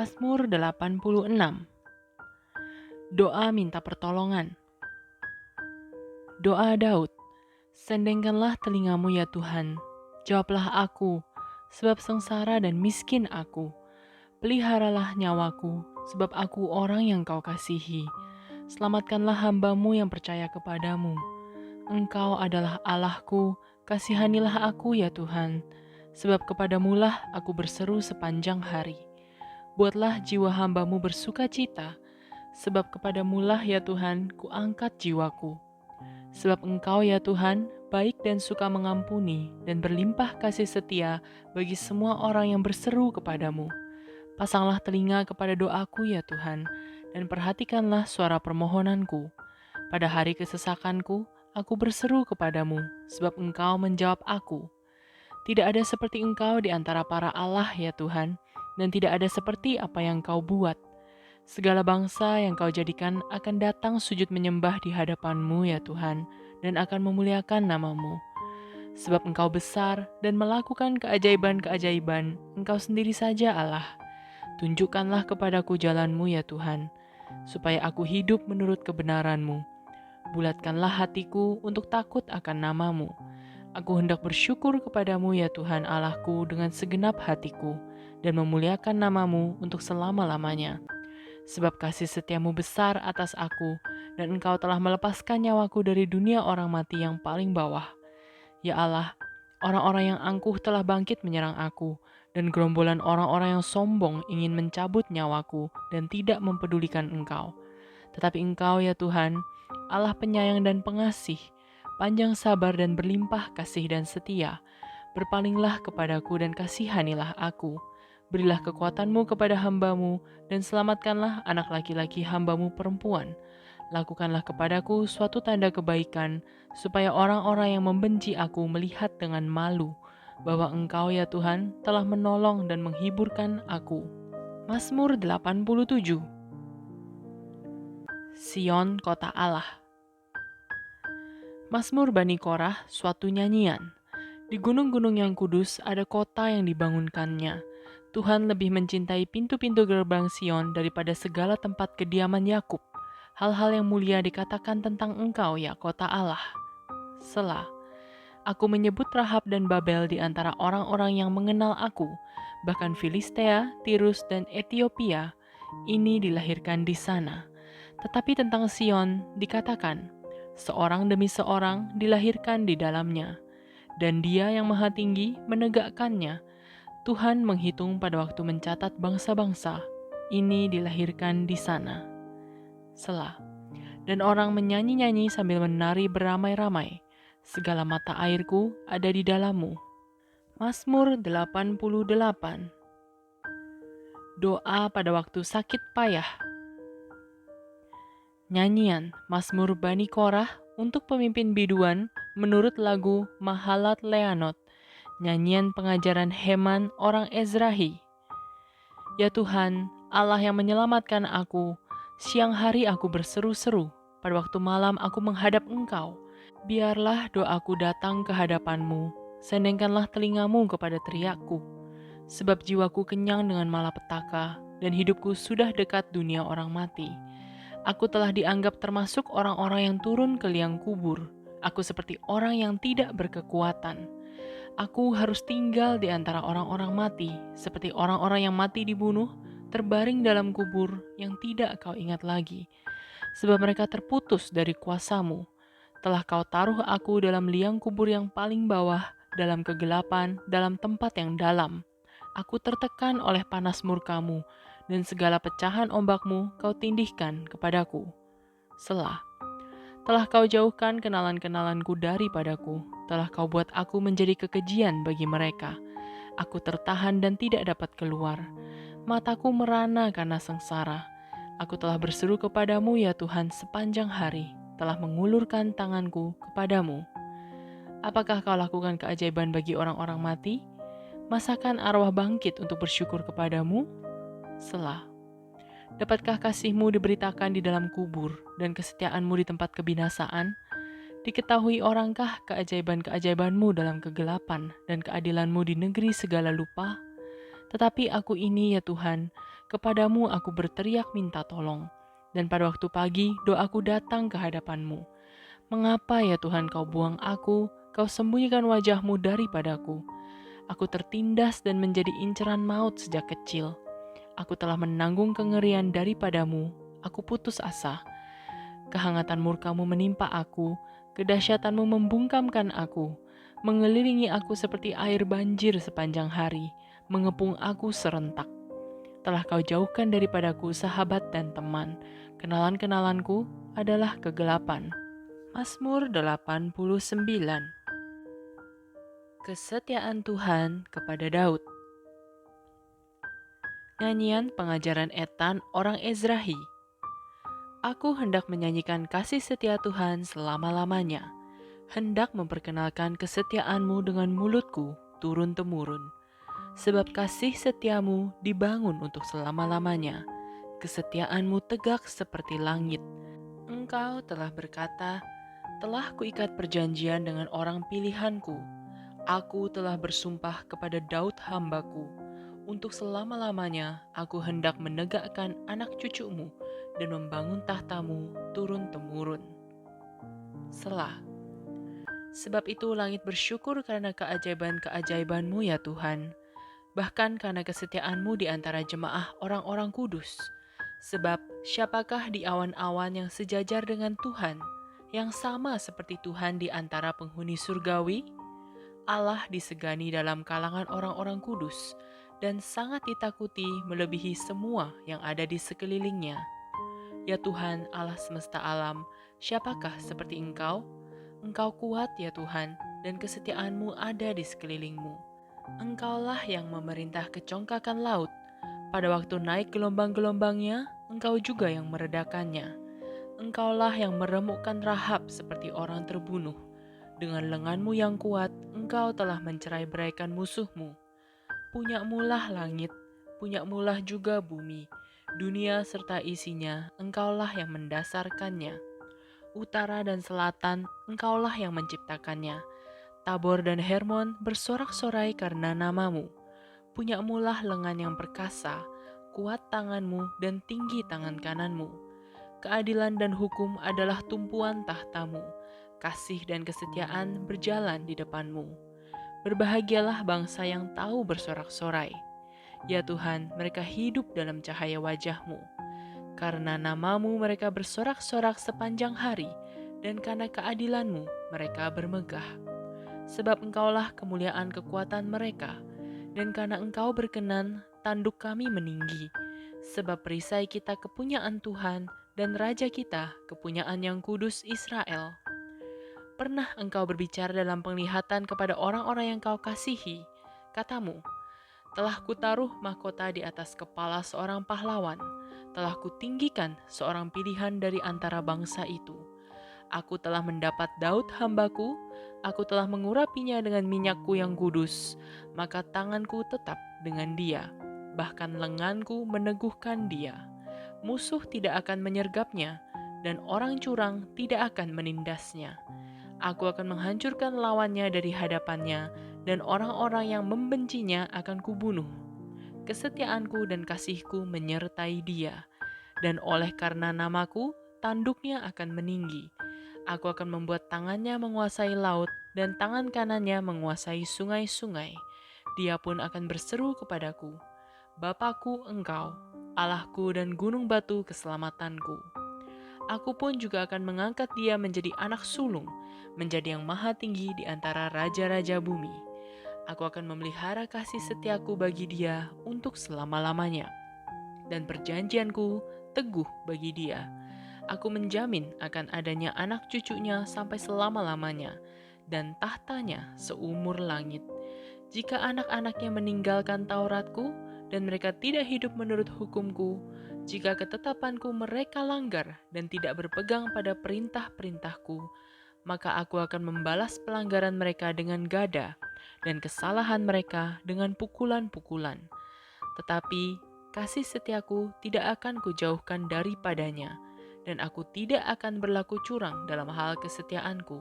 Mazmur 86. Doa minta pertolongan. Doa Daud. Sendengkanlah telingamu ya Tuhan, jawablah aku, sebab sengsara dan miskin aku. Peliharalah nyawaku, sebab aku orang yang kau kasihi. Selamatkanlah hambamu yang percaya kepadamu. Engkau adalah Allahku, kasihanilah aku ya Tuhan, sebab kepadamulah aku berseru sepanjang hari. Buatlah jiwa hambamu bersuka cita, sebab kepadamulah ya Tuhan kuangkat jiwaku. Sebab Engkau ya Tuhan baik dan suka mengampuni dan berlimpah kasih setia bagi semua orang yang berseru kepadamu. Pasanglah telinga kepada doaku ya Tuhan, dan perhatikanlah suara permohonanku. Pada hari kesesakanku, aku berseru kepadamu, sebab Engkau menjawab aku. Tidak ada seperti Engkau di antara para Allah ya Tuhan, dan tidak ada seperti apa yang Kau buat. Segala bangsa yang Kau jadikan akan datang sujud menyembah di hadapan-Mu ya Tuhan, dan akan memuliakan nama-Mu. Sebab Engkau besar dan melakukan keajaiban-keajaiban, Engkau sendiri saja Allah. Tunjukkanlah kepadaku jalan-Mu ya Tuhan, supaya aku hidup menurut kebenaran-Mu. Bulatkanlah hatiku untuk takut akan nama-Mu. Aku hendak bersyukur kepadamu ya Tuhan Allahku dengan segenap hatiku, dan memuliakan nama-Mu untuk selama-lamanya. Sebab kasih setiamu besar atas aku, dan Engkau telah melepaskan nyawaku dari dunia orang mati yang paling bawah. Ya Allah, orang-orang yang angkuh telah bangkit menyerang aku, dan gerombolan orang-orang yang sombong ingin mencabut nyawaku dan tidak mempedulikan Engkau. Tetapi Engkau ya Tuhan, Allah penyayang dan pengasih, panjang sabar dan berlimpah kasih dan setia. Berpalinglah kepadaku dan kasihanilah aku. Berilah kekuatan-Mu kepada hamba-Mu, dan selamatkanlah anak laki-laki hamba-Mu perempuan. Lakukanlah kepadaku suatu tanda kebaikan, supaya orang-orang yang membenci aku melihat dengan malu, bahwa Engkau ya Tuhan telah menolong dan menghiburkan aku. Mazmur 87. Sion, kota Allah. Mazmur Bani Korah, suatu nyanyian. Di gunung-gunung yang kudus ada kota yang dibangunkannya. Tuhan lebih mencintai pintu-pintu gerbang Sion daripada segala tempat kediaman Yakub. Hal-hal yang mulia dikatakan tentang Engkau, ya kota Allah. Selah. Aku menyebut Rahab dan Babel di antara orang-orang yang mengenal aku. Bahkan Filistea, Tirus, dan Etiopia, ini dilahirkan di sana. Tetapi tentang Sion dikatakan, seorang demi seorang dilahirkan di dalamnya. Dan Dia yang Maha Tinggi menegakkannya. Tuhan menghitung pada waktu mencatat bangsa-bangsa. Ini dilahirkan di sana. Selah. Dan orang menyanyi-nyanyi sambil menari beramai-ramai. Segala mata airku ada di dalammu. Mazmur 88. Doa pada waktu sakit payah. Nyanyian Mazmur Bani Korah untuk pemimpin biduan menurut lagu Mahalat Leanot. Nyanyian pengajaran Heman orang Ezrahi. Ya Tuhan, Allah yang menyelamatkan aku, siang hari aku berseru-seru, pada waktu malam aku menghadap Engkau. Biarlah doaku datang ke hadapan-Mu, sendengkanlah telingamu kepada teriakku. Sebab jiwaku kenyang dengan malapetaka, dan hidupku sudah dekat dunia orang mati. Aku telah dianggap termasuk orang-orang yang turun ke liang kubur. Aku seperti orang yang tidak berkekuatan. Aku harus tinggal di antara orang-orang mati, seperti orang-orang yang mati dibunuh, terbaring dalam kubur yang tidak Kau ingat lagi. Sebab mereka terputus dari kuasa-Mu. Telah Kau taruh aku dalam liang kubur yang paling bawah, dalam kegelapan, dalam tempat yang dalam. Aku tertekan oleh panas murka-Mu, dan segala pecahan ombak-Mu Kau tindihkan kepadaku. Selah. Telah Kau jauhkan kenalan-kenalanku daripadaku. Telah Kau buat aku menjadi kekejian bagi mereka. Aku tertahan dan tidak dapat keluar. Mataku merana karena sengsara. Aku telah berseru kepadamu ya Tuhan sepanjang hari. Telah mengulurkan tanganku kepadamu. Apakah Kau lakukan keajaiban bagi orang-orang mati? Masakan arwah bangkit untuk bersyukur kepadamu? Selah. Dapatkah kasih-Mu diberitakan di dalam kubur dan kesetiaan-Mu di tempat kebinasaan? Diketahui orangkah keajaiban-keajaiban-Mu dalam kegelapan dan keadilan-Mu di negeri segala lupa? Tetapi aku ini ya Tuhan, Kepadamu aku berteriak minta tolong, dan pada waktu pagi doaku datang ke hadapan-Mu. Mengapa ya Tuhan kau buang aku, kau sembunyikan wajah-Mu daripadaku? Aku tertindas dan menjadi inceran maut sejak kecil. Aku telah menanggung kengerian daripadamu, aku putus asa. Kehangatan murka-Mu menimpa aku, kedahsyatan-Mu membungkamkan aku, mengelilingi aku seperti air banjir sepanjang hari, mengepung aku serentak. Telah kau jauhkan daripadaku sahabat dan teman, kenalan-kenalanku adalah kegelapan. Mazmur 89. Kesetiaan Tuhan kepada Daud. Nyanyian pengajaran Etan orang Ezrahi. Aku hendak menyanyikan kasih setia Tuhan selama-lamanya, hendak memperkenalkan kesetiaan-Mu dengan mulutku turun-temurun. Sebab kasih setiamu dibangun untuk selama-lamanya, kesetiaan-Mu tegak seperti langit. Engkau telah berkata, telah kuikat perjanjian dengan orang pilihanku. Aku telah bersumpah kepada Daud hambaku, untuk selama-lamanya aku hendak menegakkan anak cucumu dan membangun tahtamu turun-temurun. Selah. Sebab itu langit bersyukur karena keajaiban-keajaiban-Mu ya Tuhan, bahkan karena kesetiaan-Mu di antara jemaah orang-orang kudus. Sebab siapakah di awan-awan yang sejajar dengan Tuhan, yang sama seperti Tuhan di antara penghuni surgawi? Allah disegani dalam kalangan orang-orang kudus, dan sangat ditakuti melebihi semua yang ada di sekelilingnya. Ya Tuhan Allah semesta alam, siapakah seperti Engkau? Engkau kuat ya Tuhan, dan kesetiaan-Mu ada di sekelilingmu. Engkaulah yang memerintah kecongkakan laut. Pada waktu naik gelombang-gelombangnya, Engkau juga yang meredakannya. Engkaulah yang meremukkan Rahab seperti orang terbunuh. Dengan lengan-Mu yang kuat, Engkau telah mencerai-beraikan musuh-Mu. Punya-Mulah langit, punya-Mulah juga bumi. Dunia serta isinya, Engkaulah yang mendasarkannya. Utara dan selatan, Engkaulah yang menciptakannya. Tabor dan Hermon bersorak-sorai karena nama-Mu. Punya-Mulah lengan yang perkasa, kuat tangan-Mu dan tinggi tangan kanan-Mu. Keadilan dan hukum adalah tumpuan tahta-Mu. Kasih dan kesetiaan berjalan di depan-Mu. Berbahagialah bangsa yang tahu bersorak-sorai. Ya Tuhan, mereka hidup dalam cahaya wajah-Mu. Karena nama-Mu mereka bersorak-sorak sepanjang hari, dan karena keadilan-Mu mereka bermegah. Sebab Engkaulah kemuliaan kekuatan mereka, dan karena Engkau berkenan, tanduk kami meninggi. Sebab perisai kita kepunyaan Tuhan, dan Raja kita kepunyaan yang kudus Israel. Pernah Engkau berbicara dalam penglihatan kepada orang-orang yang Kau kasihi, katamu, telah kutaruh mahkota di atas kepala seorang pahlawan, telah kutinggikan seorang pilihan dari antara bangsa itu. Aku telah mendapat Daud hambaku, aku telah mengurapinya dengan minyakku yang kudus, maka tanganku tetap dengan dia, bahkan lenganku meneguhkan dia. Musuh tidak akan menyergapnya, dan orang curang tidak akan menindasnya. Aku akan menghancurkan lawannya dari hadapannya, dan orang-orang yang membencinya akan kubunuh. Kesetiaanku dan kasihku menyertai dia, dan oleh karena namaku, tanduknya akan meninggi. Aku akan membuat tangannya menguasai laut, dan tangan kanannya menguasai sungai-sungai. Dia pun akan berseru kepadaku, Bapakku Engkau, Allahku dan gunung batu keselamatanku. Aku pun juga akan mengangkat dia menjadi anak sulung, menjadi yang maha tinggi di antara raja-raja bumi. Aku akan memelihara kasih setiaku bagi dia untuk selama-lamanya, dan perjanjianku teguh bagi dia. Aku menjamin akan adanya anak cucunya sampai selama-lamanya, dan tahtanya seumur langit. Jika anak-anaknya meninggalkan Tauratku, dan mereka tidak hidup menurut hukumku, jika ketetapanku mereka langgar dan tidak berpegang pada perintah-perintahku, maka aku akan membalas pelanggaran mereka dengan gada, dan kesalahan mereka dengan pukulan-pukulan. Tetapi kasih setiaku tidak akan kujauhkan daripadanya, dan aku tidak akan berlaku curang dalam hal kesetiaanku.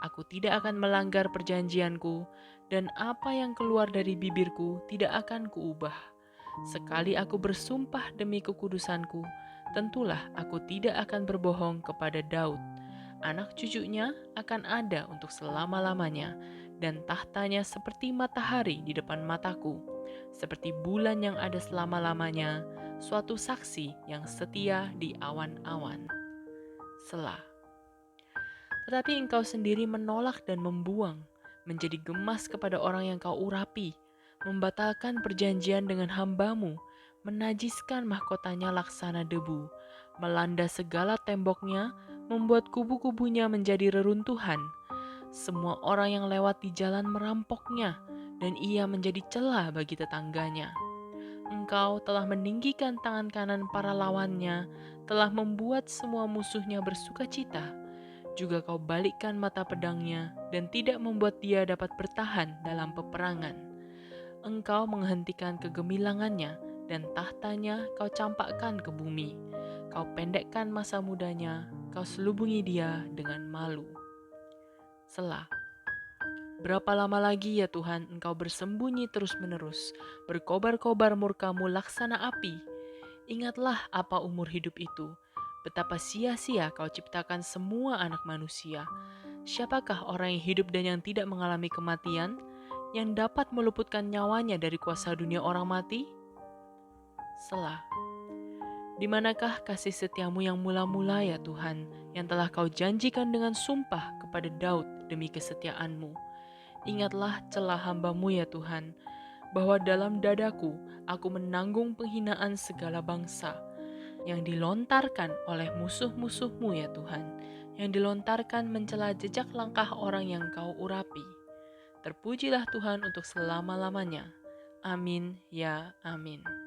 Aku tidak akan melanggar perjanjianku, dan apa yang keluar dari bibirku tidak akan kuubah. Sekali aku bersumpah demi kekudusanku, tentulah aku tidak akan berbohong kepada Daud. Anak cucunya akan ada untuk selama-lamanya, dan tahtanya seperti matahari di depan mataku, seperti bulan yang ada selama-lamanya, suatu saksi yang setia di awan-awan. Selah. Tetapi engkau sendiri menolak dan membuang, menjadi gemas kepada orang yang kau urapi, membatalkan perjanjian dengan hambamu, menajiskan mahkotanya laksana debu, melanda segala temboknya, membuat kubu-kubunya menjadi reruntuhan. Semua orang yang lewat di jalan merampoknya, dan ia menjadi celah bagi tetangganya. Engkau telah meninggikan tangan kanan para lawannya, telah membuat semua musuhnya bersukacita. Juga kau balikkan mata pedangnya dan tidak membuat dia dapat bertahan dalam peperangan. Engkau menghentikan kegemilangannya dan tahtanya kau campakkan ke bumi. Kau pendekkan masa mudanya, kau selubungi dia dengan malu. Selah. Berapa lama lagi ya Tuhan engkau bersembunyi terus-menerus, berkobar-kobar murkamu laksana api? Ingatlah apa umur hidup itu, betapa sia-sia kau ciptakan semua anak manusia. Siapakah orang yang hidup dan yang tidak mengalami kematian, yang dapat meluputkan nyawanya dari kuasa dunia orang mati? Selah. Di manakah kasih setiamu yang mula-mula ya Tuhan, yang telah kau janjikan dengan sumpah kepada Daud demi kesetiaanmu? Ingatlah celah hambamu ya Tuhan, bahwa dalam dadaku aku menanggung penghinaan segala bangsa yang dilontarkan oleh musuh-musuhmu ya Tuhan, yang dilontarkan mencela jejak langkah orang yang kau urapi. Terpujilah Tuhan untuk selama-lamanya. Amin ya amin.